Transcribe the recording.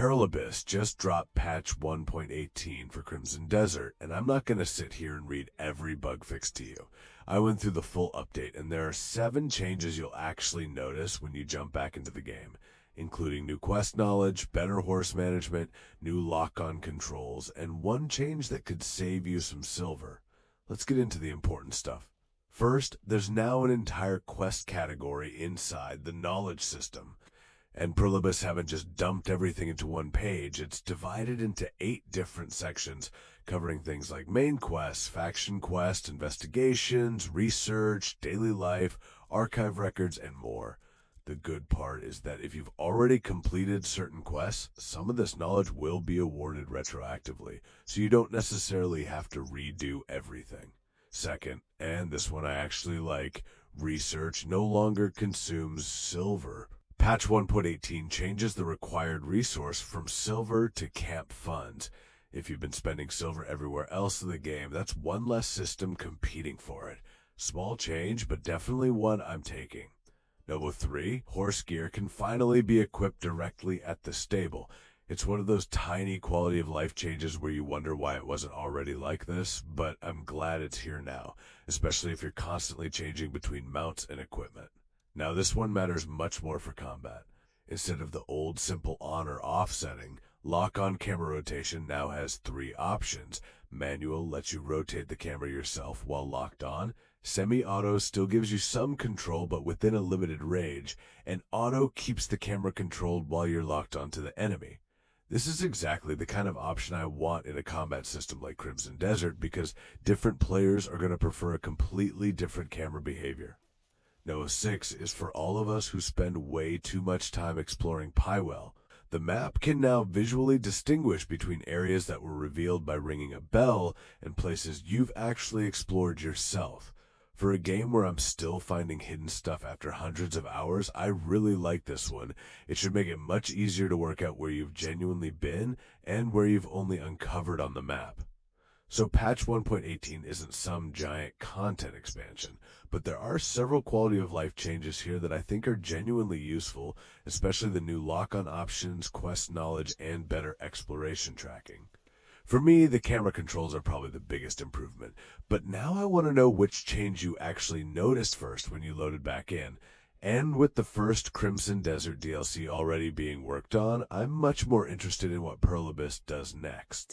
Paralabis just dropped patch 1.18 for Crimson Desert, and I'm not going to sit here and read every bug fix to you. I went through the full update, and there are 7 changes you'll actually notice when you jump back into the game, including new quest knowledge, better horse management, new lock-on controls, and one change that could save you some silver. Let's get into the important stuff. First, there's now an entire quest category inside the knowledge system. And Paralabis haven't just dumped everything into one page. It's divided into 8 different sections, covering things like main quests, faction quests, investigations, research, daily life, archive records, and more. The good part is that if you've already completed certain quests, some of this knowledge will be awarded retroactively, so you don't necessarily have to redo everything. Second, and this one I actually like, research no longer consumes silver. Patch 1.18 changes the required resource from silver to camp funds. If you've been spending silver everywhere else in the game, that's one less system competing for it. Small change, but definitely one I'm taking. Number 3, horse gear can finally be equipped directly at the stable. It's one of those tiny quality of life changes where you wonder why it wasn't already like this, but I'm glad it's here now, especially if you're constantly changing between mounts and equipment. Now this one matters much more for combat. Instead of the old simple on or off setting, lock-on camera rotation now has 3 options. Manual lets you rotate the camera yourself while locked on. Semi-auto still gives you some control but within a limited range, and auto keeps the camera controlled while you're locked onto the enemy. This is exactly the kind of option I want in a combat system like Crimson Desert because different players are going to prefer a completely different camera behavior. Number 6 is for all of us who spend way too much time exploring Pywel. The map can now visually distinguish between areas that were revealed by ringing a bell and places you've actually explored yourself. For a game where I'm still finding hidden stuff after hundreds of hours, I really like this one. It should make it much easier to work out where you've genuinely been and where you've only uncovered on the map. So patch 1.18 isn't some giant content expansion, but there are several quality of life changes here that I think are genuinely useful, especially the new lock-on options, quest knowledge, and better exploration tracking. For me, the camera controls are probably the biggest improvement, but now I want to know which change you actually noticed first when you loaded back in. And with the first Crimson Desert DLC already being worked on, I'm much more interested in what Paralabis does next.